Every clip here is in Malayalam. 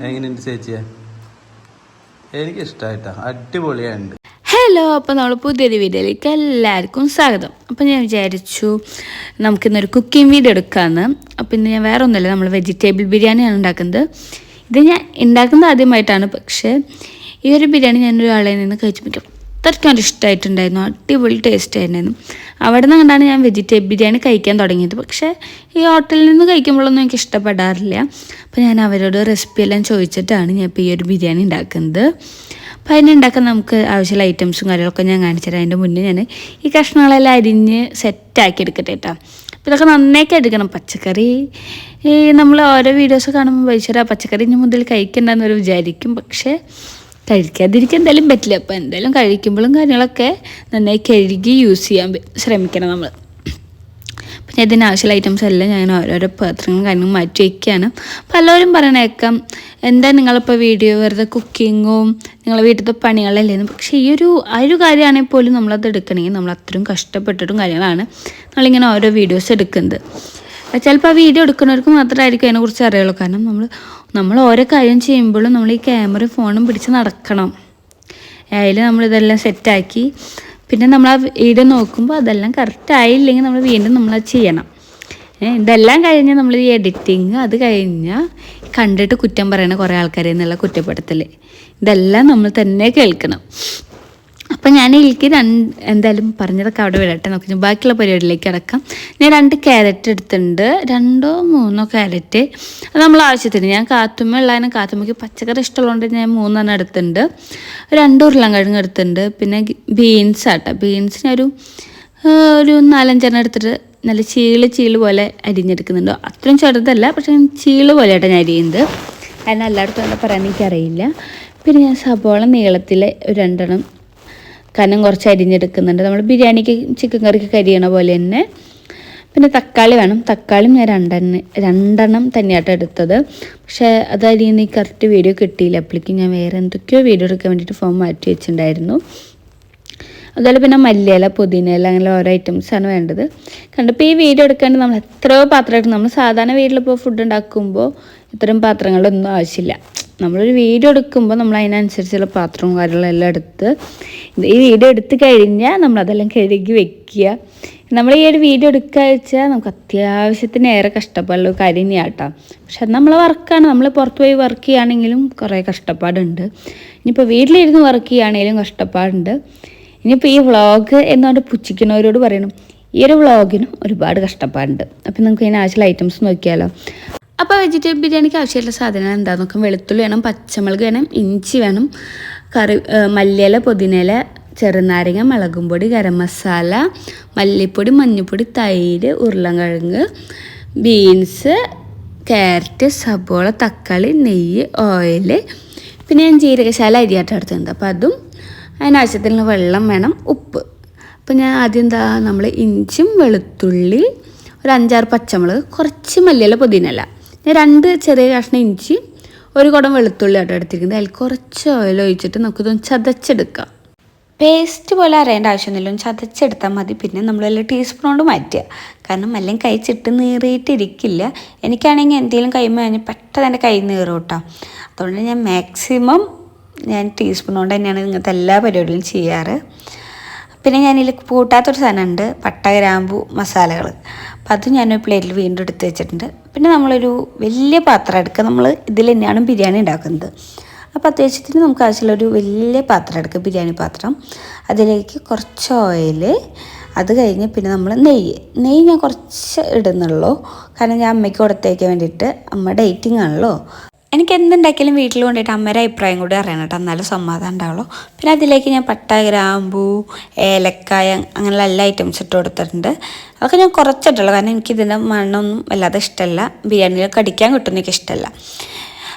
എങ്ങനെയുണ്ട് ചേച്ചിയെ? എനിക്ക് ഇഷ്ടമായിട്ടാ, അടിപൊളിയായിട്ടുണ്ട്. ഹലോ, അപ്പോൾ നമ്മൾ പുതിയൊരു വീഡിയോയിലേക്ക് എല്ലാവർക്കും സ്വാഗതം. അപ്പോൾ ഞാൻ വിചാരിച്ചു നമുക്കിന്നൊരു കുക്കിംഗ് വീഡിയോ എടുക്കാമെന്ന്. അപ്പോൾ ഇന്ന് ഞാൻ വേറെ ഒന്നുമില്ല, നമ്മൾ വെജിറ്റബിൾ ബിരിയാണിയാണ് ഉണ്ടാക്കുന്നത്. ഇത് ഞാൻ ഉണ്ടാക്കുന്നത് ആദ്യമായിട്ടാണ്, പക്ഷേ ഈ ഒരു ബിരിയാണി ഞാനൊരാളെ നിന്ന് കഴിച്ചപ്പോൾ അത്രയ്ക്കും ഇഷ്ടമായിട്ടുണ്ടായിരുന്നു. അടിപൊളി ടേസ്റ്റ് ആയിരുന്നു. അവിടെ നിന്ന് കണ്ടാണ് ഞാൻ വെജിറ്റബിൾ ബിരിയാണി കഴിക്കാൻ തുടങ്ങിയത്. പക്ഷേ ഈ ഹോട്ടലിൽ നിന്ന് കഴിക്കുമ്പോഴൊന്നും എനിക്ക് ഇഷ്ടപ്പെടാറില്ല. അപ്പോൾ ഞാൻ അവരോട് റെസിപ്പി എല്ലാം ചോദിച്ചിട്ടാണ് ഞാൻ ഇപ്പോൾ ഈ ഒരു ബിരിയാണി ഉണ്ടാക്കുന്നത്. അപ്പോൾ അതിനുണ്ടാക്കാൻ നമുക്ക് ആവശ്യമുള്ള ഐറ്റംസും കാര്യങ്ങളൊക്കെ ഞാൻ കാണിച്ചുതരാം. അതിൻ്റെ മുന്നേ ഞാൻ ഈ കഷ്ണങ്ങളെല്ലാം അരിഞ്ഞ് സെറ്റാക്കി എടുക്കട്ടെ കേട്ടോ. അപ്പോൾ ഇതൊക്കെ നന്നാക്കി എടുക്കണം. പച്ചക്കറി നമ്മൾ ഓരോ വീഡിയോസ് കാണുമ്പോൾ വൈശ്വര പച്ചക്കറി ഇനി മുതൽ കഴിക്കണ്ടെന്നൊരു വിചാരിക്കും. പക്ഷേ കഴിക്കാതിരിക്കാൻ എന്തായാലും പറ്റില്ല. അപ്പോൾ എന്തായാലും കഴിക്കുമ്പോഴും കാര്യങ്ങളൊക്കെ നന്നായി കഴുകി യൂസ് ചെയ്യാൻ ശ്രമിക്കണം നമ്മൾ. പിന്നെ ഇതിന് ആവശ്യമുള്ള ഐറ്റംസ് എല്ലാം ഞാൻ ഓരോരോ പാത്രങ്ങളും കാര്യങ്ങളും മാറ്റി വയ്ക്കുകയാണ്. പലരും പറയണേക്കാം, എന്താ നിങ്ങളിപ്പോൾ വീഡിയോ വെറുതെ കുക്കിങ്ങും നിങ്ങളെ വീട്ടിലത്തെ പണികളല്ലേന്ന്. പക്ഷേ ആ ഒരു കാര്യമാണെങ്കിൽ പോലും നമ്മളത് എടുക്കണമെങ്കിൽ നമ്മൾ അത്രയും കഷ്ടപ്പെട്ടിട്ടും കാര്യങ്ങളാണ് നമ്മളിങ്ങനെ ഓരോ വീഡിയോസ് എടുക്കുന്നത്. ചിലപ്പോൾ ആ വീഡിയോ എടുക്കുന്നവർക്ക് മാത്രമായിരിക്കും അതിനെക്കുറിച്ച് അറിയുള്ളൂ. കാരണം നമ്മൾ ഓരോ കാര്യം ചെയ്യുമ്പോഴും നമ്മൾ ഈ ക്യാമറയും ഫോണും പിടിച്ച് നടക്കണം. അതിൽ നമ്മളിതെല്ലാം സെറ്റാക്കി പിന്നെ നമ്മൾ ആ വീഡിയോ നോക്കുമ്പോൾ അതെല്ലാം കറക്റ്റ് ആയില്ലെങ്കിൽ നമ്മൾ വീണ്ടും നമ്മളത് ചെയ്യണം. ഇതെല്ലാം കഴിഞ്ഞാൽ നമ്മൾ ഈ എഡിറ്റിങ്, അത് കഴിഞ്ഞാൽ കണ്ടിട്ട് കുറ്റം പറയണ കുറേ ആൾക്കാരെ എന്നുള്ള കുറ്റപ്പെടുത്തൽ, ഇതെല്ലാം നമ്മൾ തന്നെ കേൾക്കണം. അപ്പം ഞാൻ എനിക്ക് എന്തായാലും പറഞ്ഞതൊക്കെ അവിടെ വിടട്ടെ. നോക്കി ബാക്കിയുള്ള പരിപാടിയിലേക്ക് അടക്കാം. ഞാൻ 2 ക്യാരറ്റ് എടുത്തിട്ടുണ്ട്, 2-3 ക്യാരറ്റ്. അത് നമ്മൾ ആവശ്യത്തിന്. ഞാൻ കാത്തുമ്മ ഉള്ളതിന് കാത്തുമ്മയ്ക്ക് പച്ചക്കറി ഇഷ്ടമുള്ളതുകൊണ്ട് ഞാൻ 3 എടുത്തിട്ടുണ്ട്. 2 ഉരുളൻകിഴങ്ങ് എടുത്തിട്ടുണ്ട്. പിന്നെ ബീൻസ് ആട്ടോ, ബീൻസിനൊരു 4-5 എടുത്തിട്ട് നല്ല ചീള് പോലെ അരിഞ്ഞെടുക്കുന്നുണ്ട്. അത്രയും ചെറുതല്ല, പക്ഷേ ചീള് പോലെ ആട്ടോ ഞാൻ അരിയുന്നത്. അതിന് എല്ലായിടത്തും എന്താ പറയാൻ എനിക്കറിയില്ല. പിന്നെ ഞാൻ സബോള നീളത്തിൽ 2 കനം കുറച്ച് അരിഞ്ഞെടുക്കുന്നുണ്ട്. നമ്മൾ ബിരിയാണിക്ക് ചിക്കൻ കറിക്ക് അരിയണ പോലെ തന്നെ. പിന്നെ തക്കാളി വേണം. തക്കാളിയും ഞാൻ 2 തന്നെയാട്ടോ എടുത്തത്. പക്ഷേ അത് അരിയുന്ന ഈ കറക്റ്റ് വീഡിയോ കിട്ടിയില്ല. അപ്പോഴേക്കും ഞാൻ വേറെ എന്തൊക്കെയോ വീഡിയോ എടുക്കാൻ വേണ്ടിയിട്ട് ഫോൺ മാറ്റി വെച്ചിട്ടുണ്ടായിരുന്നു. അതുപോലെ പിന്നെ മല്ലിയില, പുതിനയില, അങ്ങനെ ഓരോ ഐറ്റംസാണ് വേണ്ടത്. കണ്ടപ്പോൾ ഈ വീഡിയോ എടുക്കാണ്ട് നമ്മൾ എത്രയോ പാത്രം എടുക്കും. നമ്മൾ സാധാരണ വീട്ടിലിപ്പോൾ ഫുഡ് ഉണ്ടാക്കുമ്പോൾ ഇത്തരം പാത്രങ്ങളൊന്നും ആവശ്യമില്ല. നമ്മളൊരു വീഡിയോ എടുക്കുമ്പോൾ നമ്മൾ അതിനനുസരിച്ചുള്ള പാത്രവും കാര്യങ്ങളെല്ലാം എടുത്ത് ഈ വീഡിയോ എടുത്ത് കഴിഞ്ഞാൽ നമ്മളതെല്ലാം കഴുകി വെക്കുക. നമ്മൾ ഈ ഒരു വീഡിയോ എടുക്കുക വെച്ചാൽ നമുക്ക് അത്യാവശ്യത്തിന് ഏറെ കഷ്ടപ്പാടുള്ള കാര്യം തന്നെയാട്ടോ. പക്ഷെ അത് നമ്മളെ വർക്കാണ്. നമ്മൾ പുറത്ത് പോയി വർക്ക് ചെയ്യുകയാണെങ്കിലും കുറേ കഷ്ടപ്പാടുണ്ട്. ഇനിയിപ്പോൾ വീട്ടിലിരുന്ന് വർക്ക് ചെയ്യുകയാണെങ്കിലും കഷ്ടപ്പാടുണ്ട്. ഇനിയിപ്പോൾ ഈ വ്ളോഗ് എന്നുകൊണ്ട് പുച്ഛിക്കുന്നവരോട് പറയണം, ഈ ഒരു വ്ളോഗിനും ഒരുപാട് കഷ്ടപ്പാടുണ്ട്. അപ്പം നമുക്ക് ഇതിന് ആവശ്യമുള്ള ഐറ്റംസ് നോക്കിയാലോ. അപ്പോൾ വെജിറ്റബിൾ ബിരിയാണിക്ക് ആവശ്യമുള്ള സാധനം എന്താണെന്ന് നോക്കാം. വെളുത്തുള്ളി വേണം, പച്ചമുളക് വേണം, ഇഞ്ചി വേണം, മല്ലിയില, പുതിനയില, ചെറുനാരങ്ങ, മുളകും പൊടി, ഗരം മസാല, മല്ലിപ്പൊടി, മഞ്ഞൾപ്പൊടി, തൈര്, ഉരുളൻകിഴങ്ങ്, ബീൻസ്, ക്യാരറ്റ്, സബോള, തക്കാളി, നെയ്യ്, ഓയിൽ. പിന്നെ ഞാൻ ജീരകശാല അരിയാട്ടം എടുത്തിട്ടുണ്ട്. അപ്പോൾ അതും അതിനാവശ്യത്തിനുള്ള വെള്ളം വേണം, ഉപ്പ്. അപ്പോൾ ഞാൻ ആദ്യം നമ്മൾ ഇഞ്ചും വെളുത്തുള്ളി, ഒരു 5-6 പച്ചമുളക്, കുറച്ച് മല്ലിയില, പുതിനയില, ഞാൻ 2 ചെറിയ കഷ്ണം ഇഞ്ചി, 1 കുടം വെളുത്തുള്ളി ആട്ടോ എടുത്തിരിക്കുന്നത്. അതിൽ കുറച്ച് ഓയിൽ ഒഴിച്ചിട്ട് നമുക്കിതൊന്ന് ചതച്ചെടുക്കാം. പേസ്റ്റ് പോലെ അരയേണ്ട ആവശ്യമൊന്നുമില്ല, ഒന്ന് ചതച്ചെടുത്താൽ മതി. പിന്നെ നമ്മളെല്ലാം ടീസ്പൂൺ കൊണ്ട് മാറ്റുക. കാരണം എല്ലാം കഴിച്ചിട്ട് നീറിയിട്ടിരിക്കില്ല. എനിക്കാണെങ്കിൽ എന്തെങ്കിലും കൈമ കഴിഞ്ഞ് പെട്ടെന്ന് എൻ്റെ കൈ നീറും കേട്ടോ. അതുകൊണ്ട് ഞാൻ മാക്സിമം ടീസ്പൂൺ കൊണ്ട് തന്നെയാണ് ഇങ്ങനത്തെ എല്ലാ പരിപാടികളും ചെയ്യാറ്. പിന്നെ ഞാനിതിൽ കൂട്ടാത്തൊരു സാധനമുണ്ട്, പട്ട, ഗ്രാമ്പു, മസാലകൾ. അപ്പോൾ അത് ഞാനൊരു പ്ലേറ്റിൽ വീണ്ടും എടുത്ത് വെച്ചിട്ടുണ്ട്. പിന്നെ നമ്മളൊരു വലിയ പാത്രം എടുക്കുക. നമ്മൾ ഇതിൽ തന്നെയാണ് ബിരിയാണി ഉണ്ടാക്കുന്നത്. അപ്പോൾ അത്യാവശ്യത്തിന് നമുക്ക് ആവശ്യമുള്ളൊരു വലിയ പാത്രം എടുക്കുക, ബിരിയാണി പാത്രം. അതിലേക്ക് കുറച്ച് ഓയിൽ, അത് കഴിഞ്ഞ് പിന്നെ നമ്മൾ നെയ്യ് ഞാൻ കുറച്ച് ഇടുന്നുള്ളൂ. കാരണം ഞാൻ അമ്മയ്ക്ക് കൊടുത്തേക്കാൻ വേണ്ടിയിട്ട്, അമ്മ ഡേറ്റിംഗ് ആണല്ലോ. എനിക്ക് എന്തുണ്ടാക്കിയാലും വീട്ടിൽ കൊണ്ടുപോയിട്ട് അമ്മയുടെ അഭിപ്രായം കൂടി അറിയണം കേട്ടോ, എന്നാലും സമാധാനം ഉണ്ടാവുള്ളൂ. പിന്നെ അതിലേക്ക് ഞാൻ പട്ട, ഗ്രാമ്പൂ, ഏലക്കായ, അങ്ങനെയുള്ള എല്ലാ ഐറ്റംസ് ഇട്ട് കൊടുത്തിട്ടുണ്ട്. അതൊക്കെ ഞാൻ കുറച്ചിട്ടുള്ളൂ, കാരണം എനിക്കിതിൻ്റെ മണ്ണൊന്നും വല്ലാതെ ഇഷ്ടമല്ല. ബിരിയാണിയിൽ കടിക്കാൻ കിട്ടുന്ന എനിക്ക് ഇഷ്ടമല്ല.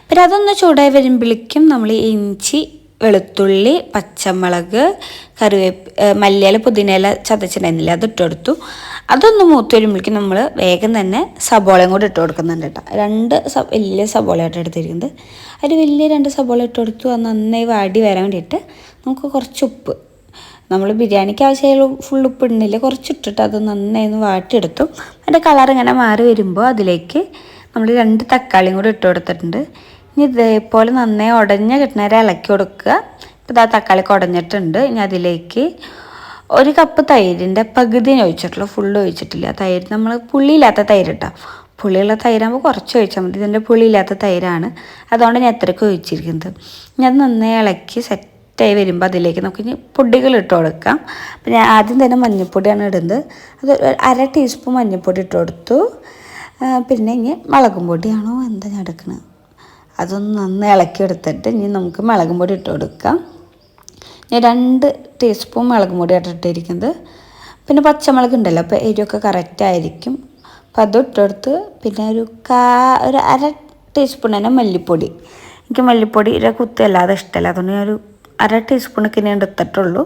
പിന്നെ അതൊന്ന് ചൂടായി വരുമ്പോഴേക്കും നമ്മൾ ഇഞ്ചി, വെളുത്തുള്ളി, പച്ചമുളക്, മല്ലിയില, പുതിനയില ചതച്ചിട്ടുണ്ടായിരുന്നില്ല, അതിട്ട് കൊടുത്തു. അതൊന്ന് മൂത്ത് വരുമ്പോഴേക്കും നമ്മൾ വേഗം തന്നെ സബോളയും കൂടെ ഇട്ട് കൊടുക്കുന്നുണ്ട് കേട്ടോ. 2 വലിയ സബോളയായിട്ട് എടുത്തിരിക്കുന്നത്. അതിൽ വലിയ 2 സബോള ഇട്ട് കൊടുത്തു. അത് നന്നായി വാടി വരാൻ വേണ്ടിയിട്ട് നമുക്ക് കുറച്ച് ഉപ്പ്, നമ്മൾ ബിരിയാണിക്ക് ആവശ്യമുള്ള ഫുൾ ഉപ്പ് ഇടുന്നില്ല, കുറച്ചിട്ടിട്ട് അത് നന്നായി ഒന്ന് വാട്ടിയെടുത്തു. അതിൻ്റെ കളർ ഇങ്ങനെ മാറി വരുമ്പോൾ അതിലേക്ക് നമ്മൾ 2 തക്കാളിയും കൂടെ ഇട്ട് കൊടുത്തിട്ടുണ്ട്. ഇനി ഇതേപോലെ നന്നായി ഉടഞ്ഞ കിട്ടുന്നവരെ ഇളക്കി കൊടുക്കുക. ഇപ്പോൾ ഇതാ തക്കാളി ഉടഞ്ഞിട്ടുണ്ട്. ഇനി അതിലേക്ക് 1 കപ്പ് തൈരിൻ്റെ പകുതി ഒഴിച്ചിട്ടുള്ളൂ, ഫുള്ള് ഒഴിച്ചിട്ടില്ല. തൈര് നമ്മൾ പുളിയില്ലാത്ത തൈര് ഇട്ടാൽ, പുളിയുള്ള തൈരാകുമ്പോൾ കുറച്ച് ഒഴിച്ചാൽ മതി. ഇതിൻ്റെ പുളിയില്ലാത്ത തൈരാണ്, അതുകൊണ്ട് ഞാൻ എത്രയ്ക്ക് ഒഴിച്ചിരിക്കുന്നത്. ഞാൻ നന്നായി ഇളക്കി സെറ്റായി വരുമ്പോൾ അതിലേക്ക് നമുക്ക് ഇനി പൊടികൾ ഇട്ട് കൊടുക്കാം. അപ്പോൾ ഞാൻ ആദ്യം തന്നെ മഞ്ഞൾപ്പൊടിയാണ് ഇടുന്നത്. അത് 1/2 ടീസ്പൂൺ മഞ്ഞൾപ്പൊടി ഇട്ട് കൊടുത്തു. പിന്നെ ഇനി മുളകും പൊടിയാണോ എന്താ ഞാൻ എടുക്കുന്നത്, അതൊന്ന് നന്നായി ഇളക്കി എടുത്തിട്ട് ഇനി നമുക്ക് മുളകും പൊടി ഇട്ട് കൊടുക്കാം. ഞാൻ 2 ടീസ്പൂൺ മുളക് പൊടി ഇട്ടിരിക്കുന്നത്. പിന്നെ പച്ചമുളക് ഉണ്ടല്ലോ, അപ്പോൾ എരിവൊക്കെ കറക്റ്റായിരിക്കും. അപ്പോൾ അത് ഇട്ടെടുത്ത് പിന്നെ ഒരു 1/2 ടീസ്പൂൺ തന്നെ മല്ലിപ്പൊടി. എനിക്ക് മല്ലിപ്പൊടി കുത്തല്ലാതെ ഇഷ്ടമല്ല, അതുകൊണ്ട് ഞാനൊരു 1/2 ടീസ്പൂണൊക്കെ ഞാൻ എടുത്തിട്ടുള്ളൂ.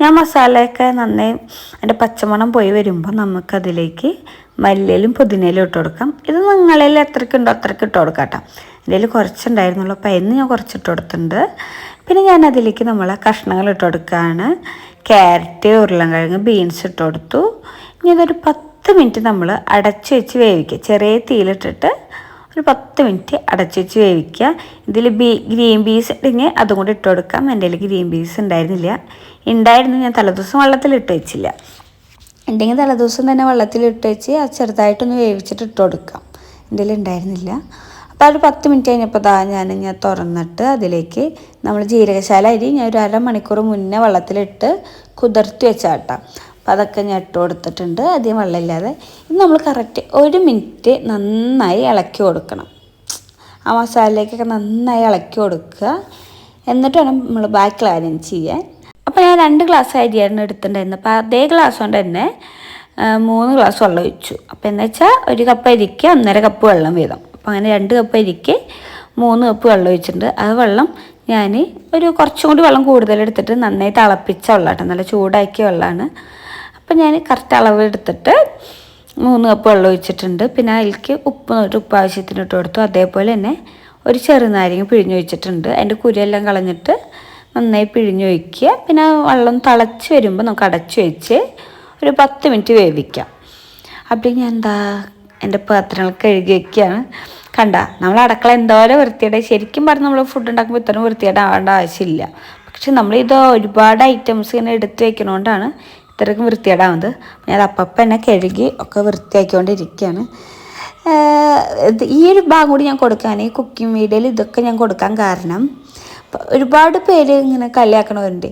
ഞാൻ മസാലയൊക്കെ നന്നായി അതിൻ്റെ പച്ചമണം പോയി വരുമ്പോൾ നമുക്കതിലേക്ക് മല്ലിയിലും പുതിനയിലും ഇട്ട് കൊടുക്കാം. ഇത് നിങ്ങളിൽ എത്രയ്ക്കുണ്ടോ അത്രയ്ക്ക് ഇട്ട് കൊടുക്കാം കേട്ടോ. എൻ്റെ കയ്യിൽ കുറച്ചുണ്ടായിരുന്നുള്ളൂ, അപ്പോൾ അതിന് ഞാൻ കുറച്ചിട്ട് കൊടുത്തിട്ടുണ്ട്. പിന്നെ ഞാൻ അതിലേക്ക് നമ്മളെ കഷ്ണങ്ങൾ ഇട്ട് കൊടുക്കുകയാണ്. ക്യാരറ്റ്, ഉരുളൻകിഴങ്ങ്, ബീൻസ് ഇട്ട് കൊടുത്തു. ഇനി ഇതൊരു 10 മിനിറ്റ് നമ്മൾ അടച്ചു വെച്ച് വേവിക്കുക. ചെറിയ തീയിലിട്ടിട്ട് ഒരു 10 മിനിറ്റ് അടച്ചു വെച്ച് വേവിക്കുക. ഇതിൽ ഗ്രീൻ പീസ് ഉണ്ടെങ്കിൽ അതും കൂടി ഇട്ട് കൊടുക്കാം. എൻ്റെ കയ്യിൽ ഗ്രീൻ പീസ് ഉണ്ടായിരുന്നില്ല, ഞാൻ തലേദിവസം വെള്ളത്തിലിട്ട് വെച്ചില്ല. ഉണ്ടെങ്കിൽ തലേദിവസം തന്നെ വെള്ളത്തിലിട്ട് വെച്ച് അത് ചെറുതായിട്ടൊന്ന് വേവിച്ചിട്ട് ഇട്ട് കൊടുക്കാം. എൻ്റെ കയ്യിൽ ഉണ്ടായിരുന്നില്ല. അപ്പോൾ ഒരു 10 മിനിറ്റ് കഴിഞ്ഞപ്പോൾ ഞാൻ തുറന്നിട്ട് അതിലേക്ക് നമ്മൾ ജീരകശാല അരി ഞാൻ ഒരു 1/2 മണിക്കൂർ മുന്നേ വെള്ളത്തിലിട്ട് കുതിർത്തി വെച്ചാട്ടാം. അപ്പോൾ അതൊക്കെ ഞാൻ ഇട്ട് കൊടുത്തിട്ടുണ്ട്, അധികം വെള്ളമില്ലാതെ. ഇത് നമ്മൾ കറക്റ്റ് 1 മിനിറ്റ് നന്നായി ഇളക്കി കൊടുക്കണം. ആ മസാലയിലേക്കൊക്കെ നന്നായി ഇളക്കി കൊടുക്കുക. എന്നിട്ട് വേണം നമ്മൾ ബാക്കിയുള്ള കാര്യം ചെയ്യാൻ. അപ്പോൾ ഞാൻ 2 ഗ്ലാസ് അരിയാണ് എടുത്തിട്ടുണ്ടായിരുന്നത്. അപ്പോൾ അതേ ഗ്ലാസ് കൊണ്ട് തന്നെ 3 ഗ്ലാസ് വെള്ളം ഒഴിച്ചു. അപ്പോൾ എന്ന് വെച്ചാൽ 1 കപ്പ് അരിക്ക് 1.5 കപ്പ് വെള്ളം വീതം. അപ്പോൾ അങ്ങനെ 2 കപ്പ് അരിക്ക് 3 കപ്പ് വെള്ളം ഒഴിച്ചിട്ടുണ്ട്. ആ വെള്ളം ഞാൻ ഒരു കുറച്ചും കൂടി വെള്ളം കൂടുതലെടുത്തിട്ട് നന്നായി തിളപ്പിച്ച വെള്ളമാട്ടോ, നല്ല ചൂടാക്കിയ വെള്ളമാണ്. അപ്പോൾ ഞാൻ കറക്റ്റ് അളവ് എടുത്തിട്ട് 3 കപ്പ് വെള്ളം ഒഴിച്ചിട്ടുണ്ട്. പിന്നെ അതിലേക്ക് ഉപ്പ് ആവശ്യത്തിന് ഇട്ട് കൊടുത്തു. അതേപോലെ തന്നെ ഒരു ചെറുനാരങ്ങ പിഴിഞ്ഞൊഴിച്ചിട്ടുണ്ട്. അതിൻ്റെ കുരുയെല്ലാം കളഞ്ഞിട്ട് നന്നായി പിഴിഞ്ഞൊഴിക്കുക. പിന്നെ വെള്ളം തിളച്ച് വരുമ്പോൾ നമുക്ക് അടച്ചു വെച്ച് ഒരു 10 മിനിറ്റ് വേവിക്കാം. അപ്പോൾ ഞാൻ എൻ്റെ പാത്രങ്ങൾ കഴുകി വയ്ക്കുകയാണ്. കണ്ട, നമ്മൾ അടുക്കള എന്തോരം വൃത്തിയുടെ, ശരിക്കും പറഞ്ഞ് നമ്മൾ ഫുഡ് ഉണ്ടാക്കുമ്പോൾ ഇത്രയും വൃത്തിയുടെ ആവേണ്ട ആവശ്യമില്ല. പക്ഷെ നമ്മളിത് ഒരുപാട് ഐറ്റംസ് ഇങ്ങനെ എടുത്ത് വയ്ക്കണോണ്ടാണ് ഇത്രയ്ക്കും വൃത്തിയേടാവുന്നത്. ഞാൻ അപ്പം തന്നെ കഴുകി ഒക്കെ വൃത്തിയാക്കിക്കൊണ്ടിരിക്കുകയാണ്. ഈ ഒരു ഭാഗം കൂടി ഞാൻ കൊടുക്കാൻ, ഈ കുക്കിംഗ് വീഡിയോയിൽ ഇതൊക്കെ ഞാൻ കൊടുക്കാൻ കാരണം, ഒരുപാട് പേര് ഇങ്ങനെ കളിയാക്കണവരുണ്ട്.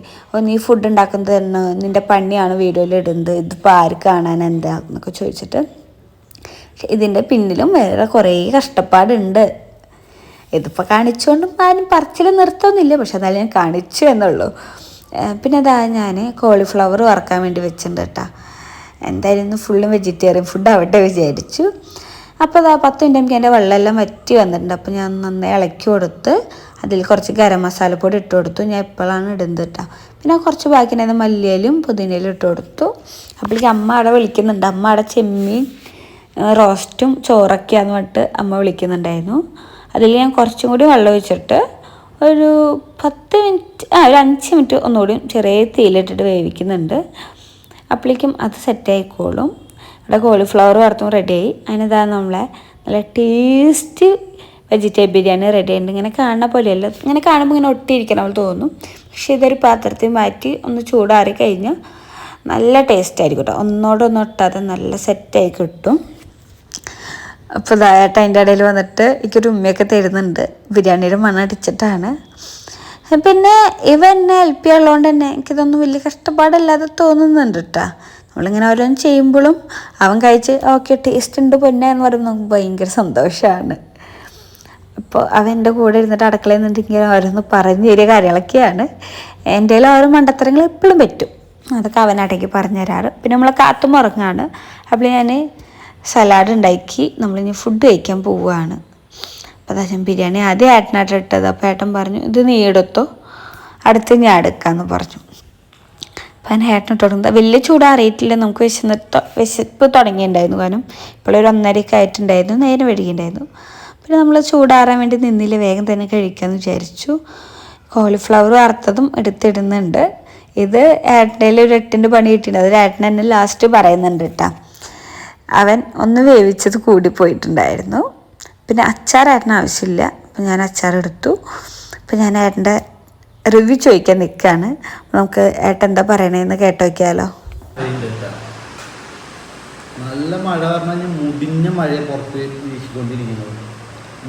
നീ ഫുഡ് ഉണ്ടാക്കുന്നത് തന്നെ നിൻ്റെ പണിയാണ് വീഡിയോയിൽ ഇടുന്നത്, ഇതിപ്പോൾ ആര് കാണാൻ എന്താ എന്നൊക്കെ ചോദിച്ചിട്ട്. ഇതിൻ്റെ പിന്നിലും വേറെ കുറേ കഷ്ടപ്പാടുണ്ട്. ഇതിപ്പോൾ കാണിച്ചുകൊണ്ടും ആരും പറച്ചിൽ നിർത്തുന്നില്ല, പക്ഷെ അതായത് ഞാൻ കാണിച്ചു എന്നുള്ളൂ. പിന്നെ ഞാൻ കോളിഫ്ലവർ വറക്കാൻ വേണ്ടി വെച്ചിട്ടുണ്ട് കേട്ടോ. എന്തായാലും ഇന്ന് ഫുള്ളും വെജിറ്റേറിയൻ ഫുഡ് ആവട്ടെ വിചാരിച്ചു. അപ്പോൾ 10 മിനിറ്റ് എനിക്ക് എൻ്റെ വെള്ളമെല്ലാം വറ്റി വന്നിട്ടുണ്ട്. അപ്പോൾ ഞാൻ നന്നായി ഇളക്കി കൊടുത്ത് അതിൽ കുറച്ച് ഗരം മസാലപ്പൊടി ഇട്ട് കൊടുത്തു. ഞാൻ എപ്പോഴാണ് ഇടുന്നത് കേട്ടോ. പിന്നെ കുറച്ച് ബാക്കിയുണ്ടായിരുന്ന മല്ലിയിലും പുതിനയിലും ഇട്ട് കൊടുത്തു. അപ്പോഴേക്കും അമ്മ അവിടെ വിളിക്കുന്നുണ്ട്. അമ്മ അവിടെ ചെമ്മീൻ റോസ്റ്റും ചോറൊക്കെയാന്ന് പറഞ്ഞിട്ട് അമ്മ വിളിക്കുന്നുണ്ടായിരുന്നു. അതിൽ ഞാൻ കുറച്ചും കൂടി വെള്ളം ഒഴിച്ചിട്ട് ഒരു 10 മിനിറ്റ് ഒരു 5 മിനിറ്റ് ഒന്നുകൂടി ചെറിയ തീയിലിട്ടിട്ട് വേവിക്കുന്നുണ്ട്. അപ്പോഴേക്കും അത് സെറ്റായിക്കോളും. ഇവിടെ കോളിഫ്ലവർ വറുത്തും റെഡിയായി. അതിനിതാ നമ്മളെ നല്ല ടേസ്റ്റ് വെജിറ്റബിൾ ബിരിയാണി റെഡി ആയിട്ടുണ്ട്. ഇങ്ങനെ കാണുന്ന പോലെയല്ല, ഇങ്ങനെ കാണുമ്പോൾ ഇങ്ങനെ ഒട്ടിയിരിക്കണം നമ്മൾ തോന്നും. പക്ഷേ ഇതൊരു പാത്രത്തിൽ മാറ്റി ഒന്ന് ചൂടാറി കഴിഞ്ഞാൽ നല്ല ടേസ്റ്റ് ആയിരിക്കും കേട്ടോ. ഒന്നോടൊന്നും ഒട്ടാതെ നല്ല സെറ്റായി കിട്ടും. അപ്പോൾ ഇതായിട്ട് അതിൻ്റെ ഇടയിൽ വന്നിട്ട് എനിക്കൊരു ഉമ്മയൊക്കെ തരുന്നുണ്ട്. ബിരിയാണിയുടെ മണം അടിച്ചിട്ടാണ്. പിന്നെ ഇവ എന്നെ ഹെൽപ്പ് ചെയ്യാനുള്ളതുകൊണ്ട് തന്നെ എനിക്കിതൊന്നും വലിയ കഷ്ടപ്പാടല്ലാതെ തോന്നുന്നുണ്ട് കേട്ടോ. നമ്മളിങ്ങനെ ഓരോന്നും ചെയ്യുമ്പോഴും അവൻ കഴിച്ച് ഓക്കെ ടേസ്റ്റ് ഉണ്ട് പൊന്നെ എന്ന് പറയുമ്പോൾ നമുക്ക് ഭയങ്കര സന്തോഷമാണ്. അപ്പോൾ അവൻ എൻ്റെ കൂടെ ഇരുന്നിട്ട് അടുക്കളയിൽ നിന്നിട്ട് ഓരോന്ന് പറഞ്ഞു തരിക കാര്യങ്ങളൊക്കെയാണ്. എൻ്റെ കയ്യിൽ ഓരോ മണ്ടത്തരങ്ങൾ എപ്പോഴും പറ്റും, അതൊക്കെ അവനടക്കി പറഞ്ഞു തരാറ്. പിന്നെ നമ്മളെ കാത്തും ഉറങ്ങാണ്. അപ്പോൾ ഞാൻ സലാഡ് ഉണ്ടാക്കി നമ്മളിനി ഫുഡ് കഴിക്കാൻ പോവുകയാണ്. അപ്പോൾ ഞാൻ ബിരിയാണി ആദ്യം ഏട്ടനായിട്ട് ഇട്ടത്. അപ്പോൾ ഏട്ടൻ പറഞ്ഞു ഇത് നീ എടുത്തോ, അടുത്ത് ഞാൻ എടുക്കാമെന്ന് പറഞ്ഞു. അപ്പോൾ ഞാൻ ഏട്ടനിട്ട് കൊടുക്കുന്നത് വലിയ ചൂടാറിയിട്ടില്ല. നമുക്ക് വിശപ്പ് തുടങ്ങിയിട്ടുണ്ടായിരുന്നു. കാരണം ഇപ്പോഴൊരു 1:30 ആയിട്ടുണ്ടായിരുന്നു, നേരം വൈകിയിട്ടുണ്ടായിരുന്നു. പിന്നെ നമ്മൾ ചൂടാറാൻ വേണ്ടി നിന്നില്ല, വേഗം തന്നെ കഴിക്കാമെന്ന് വിചാരിച്ചു. കോളിഫ്ലവർ വറുത്തതും എടുത്തിടുന്നുണ്ട്. ഇത് ഏട്ടൻ്റെ ഒരു 8ൻ്റെ പണി കിട്ടിയിട്ടുണ്ട്. അത് ഏട്ടൻ തന്നെ ലാസ്റ്റ് പറയുന്നുണ്ട് കേട്ടോ. അവൻ ഒന്ന് വേവിച്ചത് കൂടി പോയിട്ടുണ്ടായിരുന്നു. പിന്നെ അച്ചാർ ഏട്ടന് ആവശ്യമില്ല, അപ്പം ഞാൻ അച്ചാറെടുത്തു. അപ്പം ഞാൻ ഏട്ടൻ്റെ റിവ്യൂ ചോദിക്കാൻ നിൽക്കുകയാണ്. നമുക്ക് ഏട്ടൻ എന്താ പറയണേന്ന് കേട്ടോ വയ്ക്കാമല്ലോ. നല്ല മഴ പറഞ്ഞാൽ മുടിഞ്ഞ മഴ പുറത്ത് വീശിക്കൊണ്ടിരിക്കുന്നത്.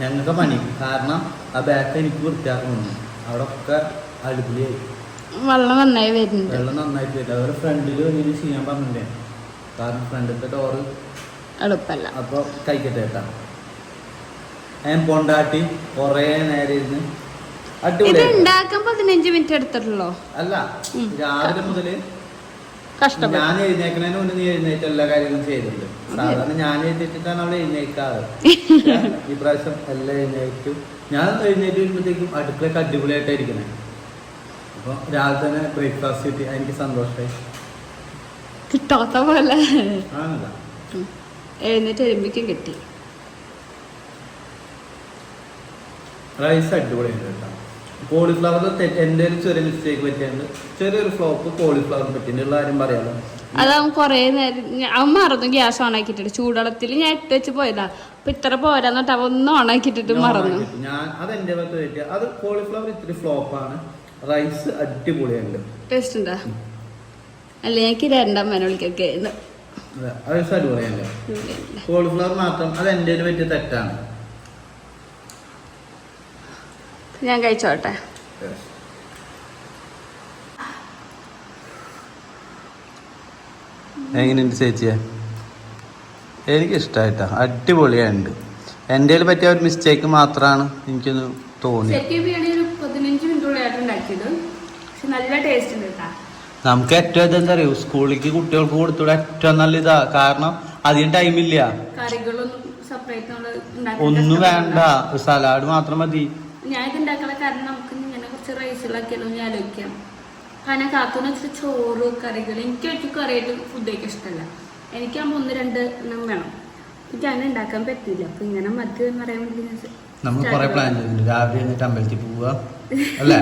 ഞങ്ങൾക്ക് പണി കാരണം ആ ബാക്ക് എനിക്ക് വൃത്തിയാക്കണമെന്ന്. അവിടെ ഒക്കെ അടിപൊളിയായി വെള്ളം നന്നായി വരുന്നുണ്ട്. വെള്ളം നന്നായിട്ട് വരില്ല. അതുപോലെ ഫ്രണ്ടിൽ ഇങ്ങനെ ചെയ്യാൻ പറഞ്ഞില്ലേ, കാരണം ഫ്രണ്ടിലത്തെ ഡോറ് എളുപ്പമല്ല. അപ്പോൾ കഴിക്കട്ടെ കേട്ടാ. ഞാൻ പൊണ്ടാട്ടി കുറേ നേരം ഇരുന്ന് ഇത് ഉണ്ടാക്കാൻ 15 മിനിറ്റ് എടുത്തിട്ടുള്ളൂ. അല്ല, രാവിലെ മുതല് കഷ്ടപ്പെട്ടു. ഞാൻ എഴുന്നേക്കണതിന് മുന്നേ നീ എഴുന്നേറ്റ് എല്ലാ കാര്യങ്ങളും ചെയ്തിട്ടുണ്ട്. സാധാരണ ഞാൻ എഴുന്നേറ്റിട്ടാണ് അവിടെ എഴുന്നേക്കാറ്. ഈ പ്രാവശ്യം എല്ലാം എഴുന്നേറ്റും. ഞാൻ എഴുന്നേറ്റ് വരുമ്പോഴത്തേക്കും അടുക്കളയൊക്കെ അടിപൊളിയായിട്ടായിരിക്കണേ. അപ്പോൾ രാവിലെ തന്നെ ബ്രേക്ക്ഫാസ്റ്റ് കിട്ടി, എനിക്ക് സന്തോഷമായി. കിട്ടാത്ത പോലെ ആണല്ല, എഴുന്നേറ്റ് വരുമ്പോഴേക്കും കിട്ടി. റൈസ് അടിപൊളിയുണ്ട് കേട്ടോ. കോളിഫ്ലവർ എൻ്റെ ഒരു ചെറിയ മിസ്റ്റേക്ക് പറ്റിയുണ്ട്. ചെറിയൊരു ഫ്ലോപ്പ് കോളിഫ്ലവർ പറ്റിയിട്ടുള്ള കാര്യം പറയാമല്ലോ. അതാവും കുറേ നേരം അവൻ മറന്നു ഗ്യാസ് ഓൺ ആക്കിയിട്ടിട്ട്. ചൂടുവെള്ളത്തിൽ ഞാൻ ഇട്ട് വെച്ച് പോയതാ. അപ്പൊ ഇത്ര പോരാന്നിട്ട് അവ ഒന്ന് ഓൺ ആക്കിയിട്ടിട്ട് മറന്നു. ഞാൻ അതെന്റെ ഭാഗത്ത് പറ്റിയ അത് കോളിഫ്ലവർ ഇത്തിരി ഫ്ലോപ്പാണ്. റൈസ് അടിപൊളിയുണ്ട്. ടേസ്റ്റ് ഉണ്ടാ? അല്ല, എനിക്ക് രണ്ടാം വിളിക്കൊക്കെ റൈസ് അടിപൊളിയല്ലേ. കോളിഫ്ലവർ മാത്രം അത് എൻ്റെ പറ്റിയ തെറ്റാണ്. ഞാൻ കഴിച്ചോട്ടെ. എങ്ങനെയുണ്ട് ചേച്ചിയെ? എനിക്കിഷ്ടമായിട്ടാ, അടിപൊളിയായിട്ടുണ്ട്. എൻ്റെ പറ്റിയ ഒരു മിസ്റ്റേക്ക് മാത്രമാണ് എനിക്കൊന്ന് തോന്നി. 15 മിനിറ്റുള്ളിലായിട്ട് ഉണ്ടാക്കിയത്. പക്ഷെ നല്ല ടേസ്റ്റ് ഉണ്ട് കേട്ടാ. നമുക്ക് ഏറ്റവും ഇതെന്താ അറിയോ, സ്കൂളിലേക്ക് കുട്ടികൾക്ക് കൊടുത്തൂടെ ഏറ്റവും നല്ല ഇതാ. കാരണം അധികം ടൈമില്ല, ഒന്നും വേണ്ട, സലാഡ് മാത്രം മതി. ഞാൻ ഇത് ഉണ്ടാക്കുന്ന കാരണം നമുക്ക് ഇങ്ങനെ കുറച്ച് റൈസുകളൊക്കെയല്ലോ ഞാൻ ആലോചിക്കാം. കാരണം കാത്തുന്ന് വെച്ചിട്ട് ചോറ് കറികൾ എനിക്ക് വെച്ച് കറിയായിട്ട് ഫുഡ് കഴിക്കാൻ ഇഷ്ടമല്ല. എനിക്കാകുമ്പോൾ 1-2 എണ്ണം വേണം. എനിക്ക് അങ്ങനെ ഉണ്ടാക്കാൻ പറ്റില്ല. അപ്പൊ ഇങ്ങനെ മതി എന്ന് പറയാൻ വേണ്ടി നമ്മൾ കുറെ പ്ലാൻ ചെയ്തിട്ടുണ്ട്. രാവിലെ എന്നിട്ട് അമ്പലത്തിൽ പോവുക അല്ലേ?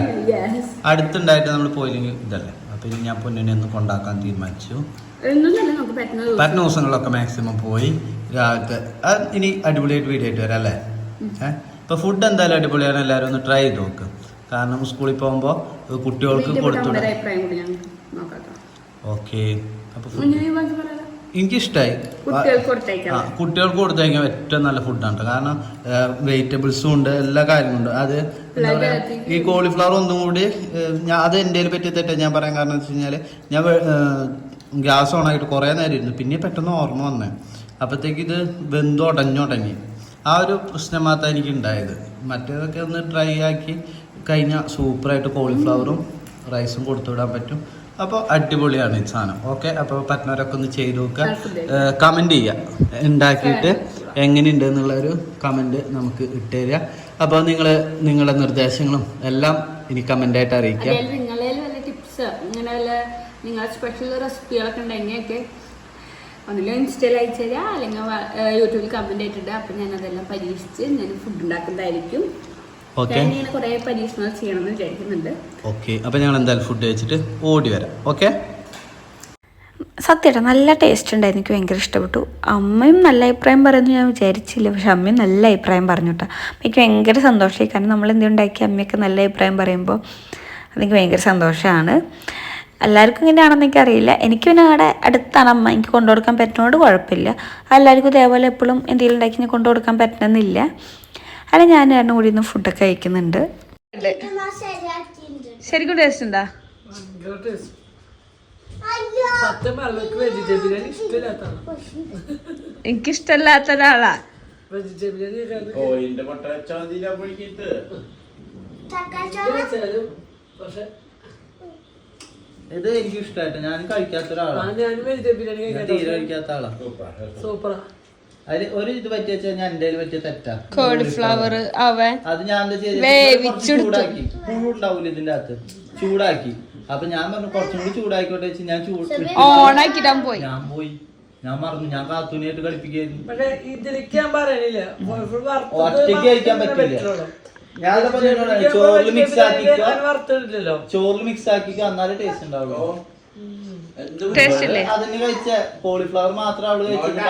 അടുത്തുണ്ടായിട്ട് നമ്മൾ പോയില്ലെങ്കിൽ ഇതല്ലേ. അപ്പൊ ഇനി ഞാൻ പൊന്നിനെ ഒന്ന് കൊണ്ടാക്കാൻ തീരുമാനിച്ചു. പറ്റുന്ന ദിവസങ്ങളിലൊക്കെ മാക്സിമം പോയി രാവിലത്തെ ഇനി അടിപൊളിയായിട്ട് വീഡിയോ ആയിട്ട് വരാം അല്ലേ? ഇപ്പൊ ഫുഡ് എന്തായാലും അടിപൊളിയാണ്. എല്ലാവരും ഒന്ന് ട്രൈ ചെയ്ത് നോക്ക്. കാരണം സ്കൂളിൽ പോകുമ്പോ കുട്ടികൾക്ക് കൊടുത്തുവിടാം. ഓക്കെ, അപ്പൊ എനിക്കിഷ്ടമായി. കുട്ടികൾക്ക് കൊടുത്തു കഴിഞ്ഞാൽ ഏറ്റവും നല്ല ഫുഡാണ്. കാരണം വെജിറ്റബിൾസും ഉണ്ട്, എല്ലാ കാര്യങ്ങളും ഉണ്ട്. അത് എന്താ പറയാ, ഈ കോളിഫ്ലവർ ഒന്നും കൂടി അത് എൻ്റെ പറ്റി തെറ്റാ ഞാൻ പറയാൻ കാരണം എന്ന് വെച്ച് കഴിഞ്ഞാൽ ഞാൻ ഗ്യാസ് ഓണായിട്ട് കുറേ നേരം ഇരുന്നു. പിന്നെ പെട്ടെന്ന് ഓർമ്മ വന്നേ, അപ്പോഴത്തേക്ക് ഇത് വെന്തുടഞ്ഞുടങ്ങി. ആ ഒരു പ്രശ്നം മാത്രമേ എനിക്ക് ഉണ്ടായത്. മറ്റേതൊക്കെ ഒന്ന് ഡ്രൈ ആക്കി കഴിഞ്ഞാൽ സൂപ്പറായിട്ട് കോളിഫ്ലവറും റൈസും കൊടുത്തുവിടാൻ പറ്റും. അപ്പോൾ അടിപൊളിയാണ് ഈ സാധനം. ഓക്കെ, അപ്പോൾ പറ്റുന്നവരൊക്കെ ഒന്ന് ചെയ്ത് നോക്കുക. കമൻറ്റ് ചെയ്യുക, ഉണ്ടാക്കിയിട്ട് എങ്ങനെയുണ്ട് എന്നുള്ളൊരു കമൻറ്റ് നമുക്ക് ഇട്ട് തരിക. അപ്പോൾ നിങ്ങളുടെ നിർദ്ദേശങ്ങളും എല്ലാം ഇനി കമൻ്റായിട്ട് അറിയിക്കുക. ടിപ്സ് ഇങ്ങനെ വല്ല നിങ്ങളുടെ സ്പെഷ്യൽ റെസിപ്പികളൊക്കെ ഉണ്ടെങ്കിലൊക്കെ ഒന്നില്ല ഇൻസ്റ്റയിൽ അയച്ചു തരിക, അല്ലെങ്കിൽ യൂട്യൂബിൽ കമൻറ്റ് ആയിട്ടിടുക. അപ്പം ഞാനതെല്ലാം പരീക്ഷിച്ച് ഞാൻ ഫുഡ് ഉണ്ടാക്കുന്നതായിരിക്കും. ഇങ്ങനെ കുറേ പരീക്ഷണങ്ങൾ ചെയ്യണമെന്ന് വിചാരിക്കുന്നുണ്ട്. ഓക്കെ, അപ്പം ഞങ്ങൾ എന്തായാലും ഫുഡ് കഴിച്ചിട്ട് ഓടി വരാം. ഓക്കെ, സത്യമായിട്ട് നല്ല ടേസ്റ്റ് ഉണ്ടായിരുന്നു. എനിക്ക് ഭയങ്കര ഇഷ്ടപ്പെട്ടു. അമ്മയും നല്ല അഭിപ്രായം പറയുന്നു ഞാൻ വിചാരിച്ചില്ല, പക്ഷെ അമ്മയും നല്ല അഭിപ്രായം പറഞ്ഞു കേട്ടോ. എനിക്ക് ഭയങ്കര സന്തോഷമായി. കാരണം നമ്മൾ എന്തെങ്കിലും ഉണ്ടാക്കി അമ്മയൊക്കെ നല്ല അഭിപ്രായം പറയുമ്പോൾ അതെനിക്ക് ഭയങ്കര സന്തോഷമാണ്. എല്ലാവർക്കും ഇങ്ങനെയാണെന്ന് എനിക്കറിയില്ല. എനിക്ക് പിന്നെ അവിടെ അടുത്താണ് അമ്മ, എനിക്ക് കൊണ്ടുകൊടുക്കാൻ പറ്റുന്നതുകൊണ്ട് കുഴപ്പമില്ല. എല്ലാവർക്കും ഇതേപോലെ എപ്പോഴും എന്തെങ്കിലും ഉണ്ടാക്കി ഞാൻ കൊണ്ടുകൊടുക്കാൻ പറ്റണമെന്നില്ല. അല്ല, ഞാൻ ഏട്ടനും കൂടി ഇന്ന് ഫുഡൊക്കെ കഴിക്കുന്നുണ്ട്. ശരിക്കും ടേസ്റ്റ് ഉണ്ടാ? എനിക്കിഷ്ടല്ലാത്ത ഒരാളാ ഇത്. എനിക്ക് ഇഷ്ടമായിട്ട് ഞാൻ കഴിക്കാത്ത ഒരാളാണ്. തീരെ കഴിക്കാത്ത ആളാ. അതില് ഒരു ഇത് പറ്റിയ ഞാൻ എന്റെ പറ്റിയ തെറ്റാ. കോളിഫ്ലവർ അവൻ അത് ഞാൻ എന്താ ചെയ്തത്, ചൂടാക്കി. പുഴുണ്ടാവൂല ഇതിന്റെ അകത്ത്, ചൂടാക്കി. അപ്പൊ ഞാൻ പറഞ്ഞു കുറച്ചും കൂടി ചൂടായിക്കോട്ടെ വെച്ച് ഞാൻ ഓണാക്കിട്ടാൻ പോയി. ഞാൻ മറന്നു. ഞാൻ കാത്തൂനായിട്ട് കളിപ്പിക്കായിരുന്നു. ഒറ്റയ്ക്ക് കഴിക്കാൻ പറ്റില്ല. ഞാൻ ചോറിൽ മിക്സ് ആക്കിക്കോ, എന്നാലേ ടേസ്റ്റ് ഉണ്ടാവുള്ളൂ. അതിന് കഴിച്ച കോളിഫ്ലവർ മാത്രം അവള് കഴിച്ചിട്ട്